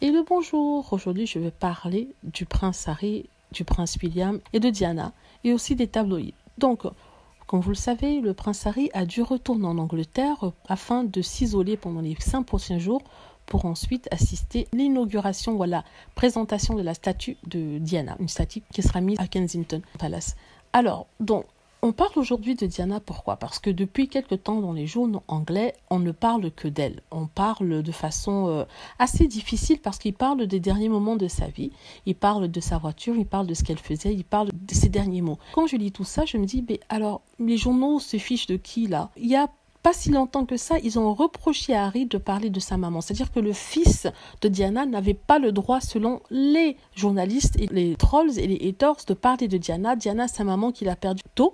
et le bonjour. Aujourd'hui, je vais parler du prince Harry, du prince William et de Diana, et aussi des tabloïds. Donc, comme vous le savez, le prince Harry a dû retourner en Angleterre afin de s'isoler pendant les 5 prochains jours pour ensuite assister à l'inauguration ou à la présentation de la statue de Diana, une statue qui sera mise à Kensington Palace. Alors, donc, on parle aujourd'hui de Diana, pourquoi? Parce que depuis quelque temps dans les journaux anglais, on ne parle que d'elle. On parle de façon assez difficile parce qu'il parle des derniers moments de sa vie. Il parle de sa voiture, il parle de ce qu'elle faisait, il parle de ses derniers mots. Quand je lis tout ça, je me dis, mais alors, les journaux se fichent de qui là? Il y a pas si longtemps que ça, ils ont reproché à Harry de parler de sa maman. C'est-à-dire que le fils de Diana n'avait pas le droit, selon les journalistes et les trolls et les haters, de parler de Diana. Diana, sa maman qu'il a perdue tôt,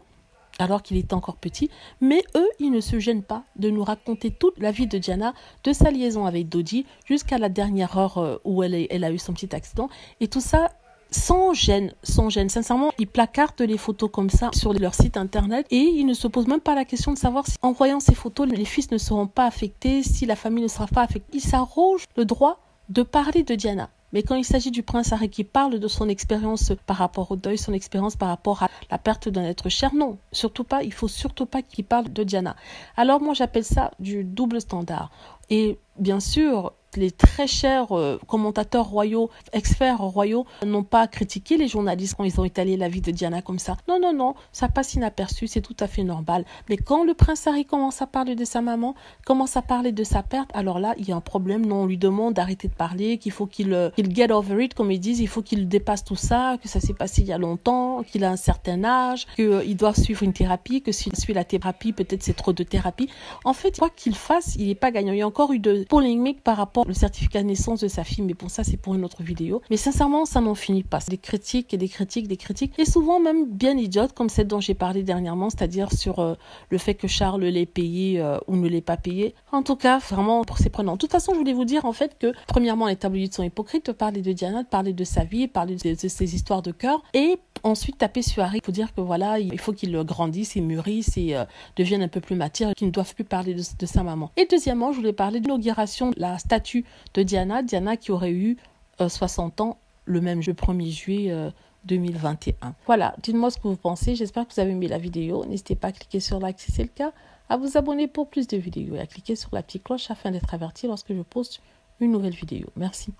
alors qu'il était encore petit, mais eux, ils ne se gênent pas de nous raconter toute la vie de Diana, de sa liaison avec Dodi, jusqu'à la dernière heure où elle a eu son petit accident, et tout ça sans gêne, sans gêne. Sincèrement, ils placardent les photos comme ça sur leur site internet et ils ne se posent même pas la question de savoir si, en voyant ces photos, les fils ne seront pas affectés, si la famille ne sera pas affectée. Ils s'arrogent le droit de parler de Diana. Mais quand il s'agit du prince Harry qui parle de son expérience par rapport au deuil, son expérience par rapport à la perte d'un être cher, non, surtout pas, il faut surtout pas qu'il parle de Diana. Alors moi j'appelle ça du double standard. Et bien sûr, les très chers commentateurs royaux, experts royaux, n'ont pas critiqué les journalistes quand ils ont étalé la vie de Diana comme ça. Non, non, non, ça passe inaperçu, c'est tout à fait normal. Mais quand le prince Harry commence à parler de sa maman, commence à parler de sa perte, alors là, il y a un problème. Non, on lui demande d'arrêter de parler, qu'il faut qu'il get over it, comme ils disent, il faut qu'il dépasse tout ça, que ça s'est passé il y a longtemps, qu'il a un certain âge, qu'il doit suivre une thérapie, que s'il suit la thérapie, peut-être c'est trop de thérapie. En fait, quoi qu'il fasse, il n'est pas gagnant. Il y a encore eu de polémiques par rapport au certificat de naissance de sa fille, mais bon, ça c'est pour une autre vidéo. Mais sincèrement, ça n'en finit pas. Des critiques et des critiques, des critiques, et souvent même bien idiotes, comme celle dont j'ai parlé dernièrement, c'est-à-dire sur le fait que Charles l'ait payé ou ne l'ait pas payé. En tout cas, vraiment, c'est prenant. De toute façon, je voulais vous dire en fait que, premièrement, les tabloïds sont hypocrites de parler de Diana, de parler de sa vie, de parler de ses histoires de cœur, et ensuite taper sur Harry pour dire que voilà, il faut qu'il grandisse et mûrisse et devienne un peu plus mature, qu'ils ne doivent plus parler de sa maman. Et deuxièmement, je voulais parler de l'inauguration de la statue de Diana qui aurait eu 60 ans le même 1er juillet 2021. Voilà, dites-moi ce que vous pensez, j'espère que vous avez aimé la vidéo. N'hésitez pas à cliquer sur like si c'est le cas, à vous abonner pour plus de vidéos et à cliquer sur la petite cloche afin d'être averti lorsque je poste une nouvelle vidéo. Merci.